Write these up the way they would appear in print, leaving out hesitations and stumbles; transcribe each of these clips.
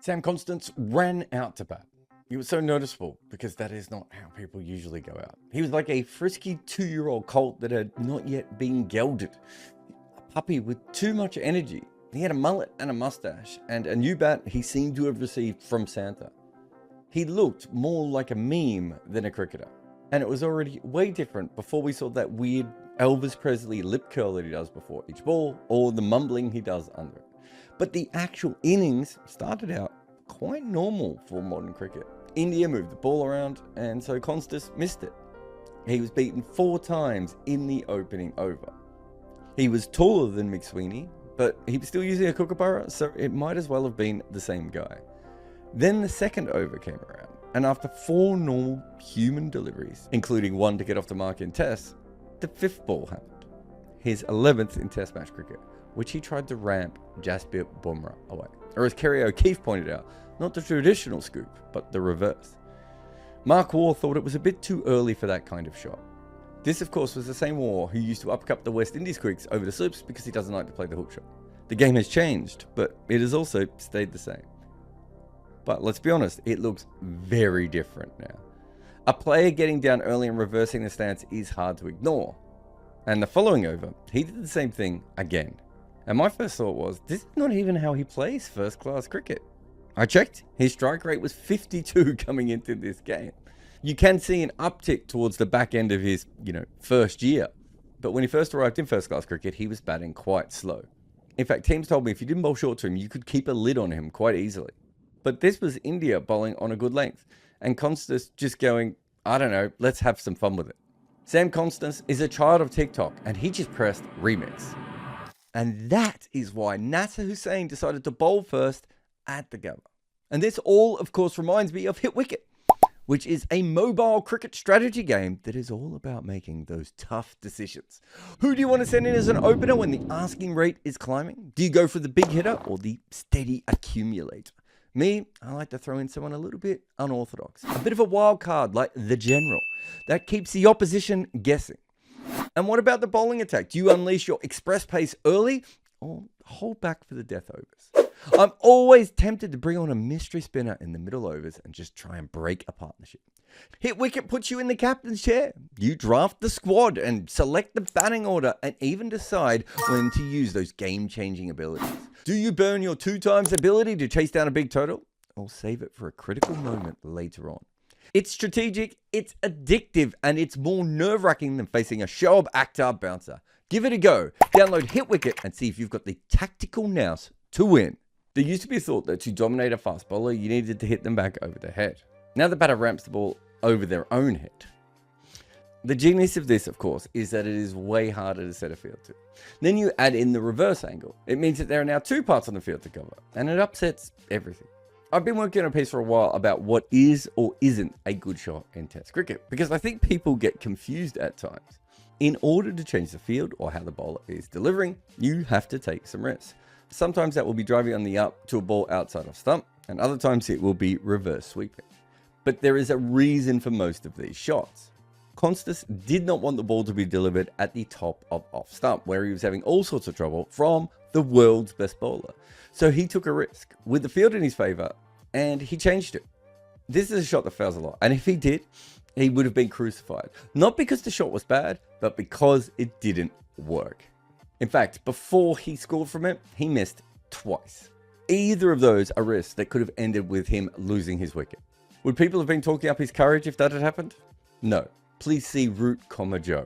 Sam Konstas ran out to bat. He was so noticeable because that is not how people usually go out. He was like a frisky 2-year-old colt that had not yet been gelded. A puppy with too much energy. He had a mullet and a mustache, and a new bat he seemed to have received from Santa. He looked more like a meme than a cricketer. And it was already way different before we saw that weird Elvis Presley lip curl that he does before each ball, or the mumbling he does under it. But the actual innings started out quite normal for modern cricket. India moved the ball around, and so Konstas missed it. He was beaten 4 times in the opening over. He was taller than McSweeney, but he was still using a kookaburra, so it might as well have been the same guy. Then the second over came around, and after 4 normal human deliveries, including 1 to get off the mark in tests, the 5th ball happened. His 11th in test match cricket, which he tried to ramp Jasprit Bumrah away. Or as Kerry O'Keefe pointed out, not the traditional scoop, but the reverse. Mark Waugh thought it was a bit too early for that kind of shot. This, of course, was the same Waugh who used to upcup the West Indies quicks over the slips because he doesn't like to play the hook shot. The game has changed, but it has also stayed the same. But let's be honest, it looks very different now. A player getting down early and reversing the stance is hard to ignore. And the following over, he did the same thing again. And my first thought was, this is not even how he plays first-class cricket. I checked, his strike rate was 52 coming into this game. You can see an uptick towards the back end of his, first year. But when he first arrived in first-class cricket, he was batting quite slow. In fact, teams told me if you didn't bowl short to him, you could keep a lid on him quite easily. But this was India bowling on a good length, and Konstas just going, I don't know, let's have some fun with it. Sam Konstas is a child of TikTok, and he just pressed remix. And that is why Nasser Hussain decided to bowl first at the Gabba. And this all, of course, reminds me of Hit Wicket, which is a mobile cricket strategy game that is all about making those tough decisions. Who do you want to send in as an opener when the asking rate is climbing? Do you go for the big hitter or the steady accumulator? Me, I like to throw in someone a little bit unorthodox. A bit of a wild card like the general. That keeps the opposition guessing. And what about the bowling attack? Do you unleash your express pace early or hold back for the death overs? I'm always tempted to bring on a mystery spinner in the middle overs and just try and break a partnership. Hit Wicket puts you in the captain's chair. You draft the squad and select the batting order and even decide when to use those game-changing abilities. Do you burn your 2 times ability to chase down a big total or save it for a critical moment later on? It's strategic, it's addictive, and it's more nerve-wracking than facing a show-up act-up bouncer. Give it a go. Download Hit Wicket and see if you've got the tactical nous to win. There used to be a thought that to dominate a fast bowler, you needed to hit them back over their head. Now the batter ramps the ball over their own head. The genius of this, of course, is that it is way harder to set a field to. Then you add in the reverse angle. It means that there are now 2 parts on the field to cover, and it upsets everything. I've been working on a piece for a while about what is or isn't a good shot in Test cricket, because I think people get confused at times. In order to change the field or how the bowler is delivering, you have to take some risks. Sometimes that will be driving on the up to a ball outside of stump, and other times it will be reverse sweeping. But there is a reason for most of these shots. Konstas did not want the ball to be delivered at the top of off stump, where he was having all sorts of trouble from the world's best bowler. So he took a risk with the field in his favor, and he changed it. This is a shot that fails a lot, and if he did, he would have been crucified. Not because the shot was bad, but because it didn't work. In fact, before he scored from it, he missed twice. Either of those are risks that could have ended with him losing his wicket. Would people have been talking up his courage if that had happened? No. Please see Root, Joe.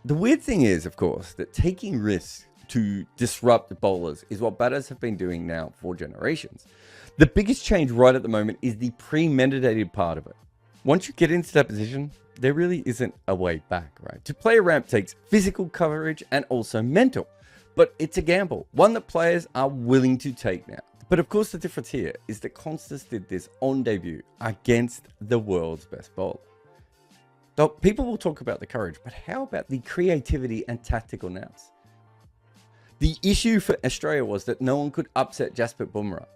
The weird thing is, of course, that taking risks to disrupt bowlers is what batters have been doing now for generations. The biggest change right at the moment is the premeditated part of it. Once you get into that position, there really isn't a way back, right? To play a ramp takes physical coverage and also mental, but it's a gamble, one that players are willing to take now. But of course, the difference here is that Konstas did this on debut against the world's best bowler. Though people will talk about the courage, but how about the creativity and tactical nous? The issue for Australia was that no one could upset Jasprit Bumrah.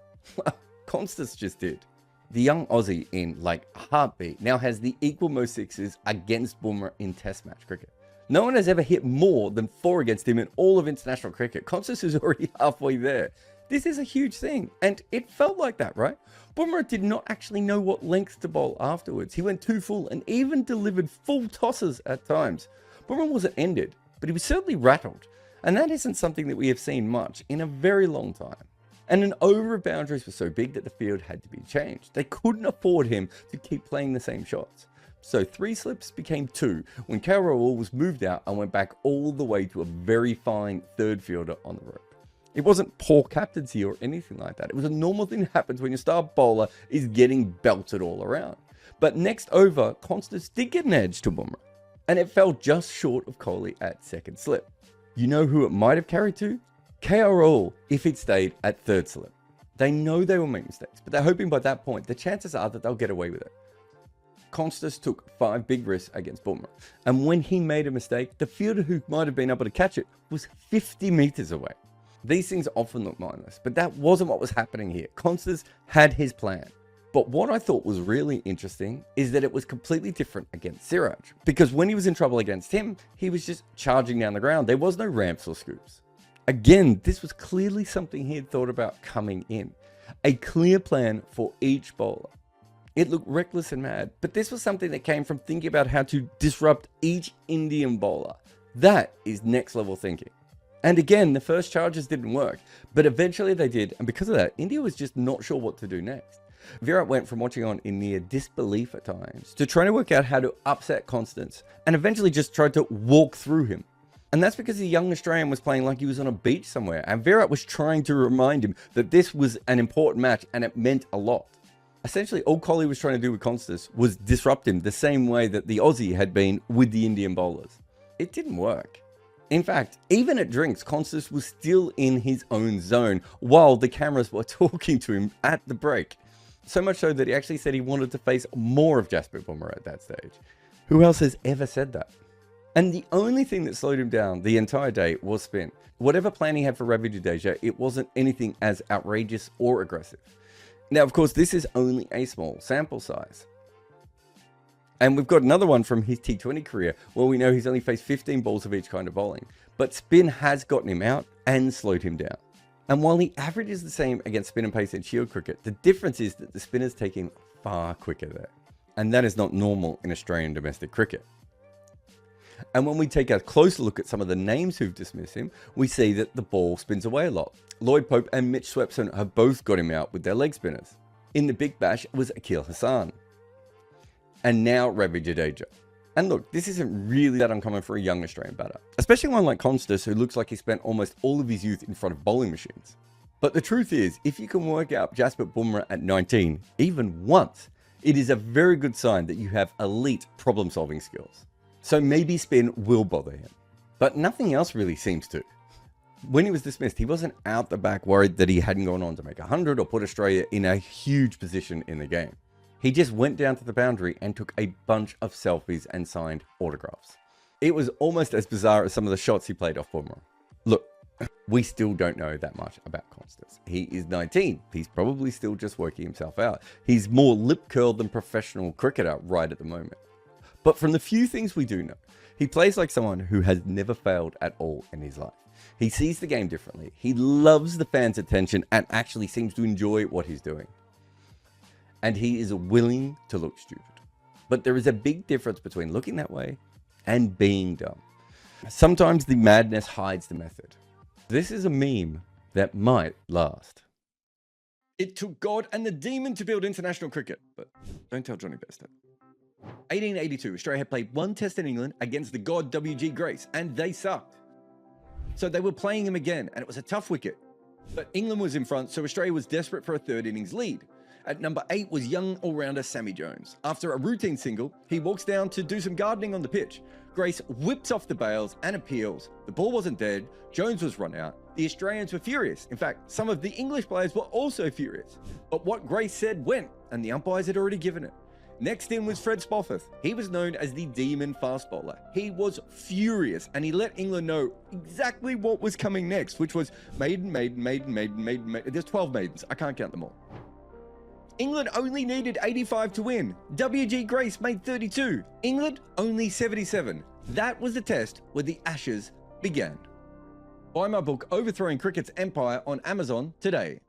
Konstas just did. The young Aussie in like a heartbeat now has the equal most sixes against Bumrah in test match cricket. No one has ever hit more than 4 against him in all of international cricket. Konstas is already halfway there. This is a huge thing, and it felt like that, right? Bumrah did not actually know what length to bowl afterwards. He went too full and even delivered full tosses at times. Bumrah wasn't ended, but he was certainly rattled, and that isn't something that we have seen much in a very long time. And an over of boundaries was so big that the field had to be changed. They couldn't afford him to keep playing the same shots. So 3 slips became 2 when Jarrod was moved out and went back all the way to a very fine third fielder on the rope. It wasn't poor captaincy or anything like that. It was a normal thing that happens when your star bowler is getting belted all around. But next over, Konstas did get an edge to Bumrah, and it fell just short of Kohli at second slip. You know who it might have carried to? Jarrod if it stayed at third slip. They know they will make mistakes, but they're hoping by that point the chances are that they'll get away with it. Konstas took 5 big risks against Bumrah, and when he made a mistake, the fielder who might have been able to catch it was 50 meters away. These things often look mindless, but that wasn't what was happening here. Konstas had his plan. But what I thought was really interesting is that it was completely different against Siraj, because when he was in trouble against him, he was just charging down the ground. There was no ramps or scoops. Again, this was clearly something he had thought about coming in. A clear plan for each bowler. It looked reckless and mad, but this was something that came from thinking about how to disrupt each Indian bowler. That is next level thinking. And again, the first charges didn't work, but eventually they did, and because of that, India was just not sure what to do next. Virat went from watching on in near disbelief at times to trying to work out how to upset Konstas, and eventually just tried to walk through him. And that's because the young Australian was playing like he was on a beach somewhere, and Virat was trying to remind him that this was an important match and it meant a lot. Essentially, all Kohli was trying to do with Konstas was disrupt him the same way that the Aussie had been with the Indian bowlers. It didn't work. In fact, even at drinks, Konstas was still in his own zone while the cameras were talking to him at the break. So much so that he actually said he wanted to face more of Jasprit Bumrah at that stage. Who else has ever said that? And the only thing that slowed him down the entire day was spin. Whatever plan he had for Ravi Jadeja, it wasn't anything as outrageous or aggressive. Now, of course, this is only a small sample size. And we've got another one from his T20 career where we know he's only faced 15 balls of each kind of bowling. But spin has gotten him out and slowed him down. And while the average is the same against spin and pace in Shield cricket, the difference is that the spinners take him far quicker there. And that is not normal in Australian domestic cricket. And when we take a closer look at some of the names who've dismissed him, we see that the ball spins away a lot. Lloyd Pope and Mitch Swepson have both got him out with their leg spinners. In the Big Bash, it was Akil Hassan. And now Ravi Jadeja. And look, this isn't really that uncommon for a young Australian batter, especially one like Konstas who looks like he spent almost all of his youth in front of bowling machines. But the truth is, if you can work out Jasprit Bumrah at 19, even once, it is a very good sign that you have elite problem-solving skills. So maybe spin will bother him, but nothing else really seems to. When he was dismissed, he wasn't out the back worried that he hadn't gone on to make 100 or put Australia in a huge position in the game. He just went down to the boundary and took a bunch of selfies and signed autographs. It was almost as bizarre as some of the shots he played off Bumrah. Look, we still don't know that much about Konstas. He is 19. He's probably still just working himself out. He's more lip-curled than professional cricketer right at the moment. But from the few things we do know, he plays like someone who has never failed at all in his life. He sees the game differently. He loves the fans' attention and actually seems to enjoy what he's doing. And he is willing to look stupid. But there is a big difference between looking that way and being dumb. Sometimes the madness hides the method. This is a meme that might last. It took God and the demon to build international cricket, but don't tell Johnny Bairstow. 1882, Australia had played one test in England against the god W.G. Grace, and they sucked. So they were playing him again, and it was a tough wicket. But England was in front, so Australia was desperate for a third innings lead. At number 8 was young all-rounder Sammy Jones. After a routine single, he walks down to do some gardening on the pitch. Grace whips off the bails and appeals. The ball wasn't dead, Jones was run out. The Australians were furious. In fact, some of the English players were also furious. But what Grace said went, and the umpires had already given it. Next in was Fred Spofforth. He was known as the demon fast bowler. He was furious, and he let England know exactly what was coming next, which was maiden. There's 12 maidens. I can't count them all. England only needed 85 to win. W.G. Grace made 32. England only 77. That was the test where the Ashes began. Buy my book, Overthrowing Cricket's Empire, on Amazon today.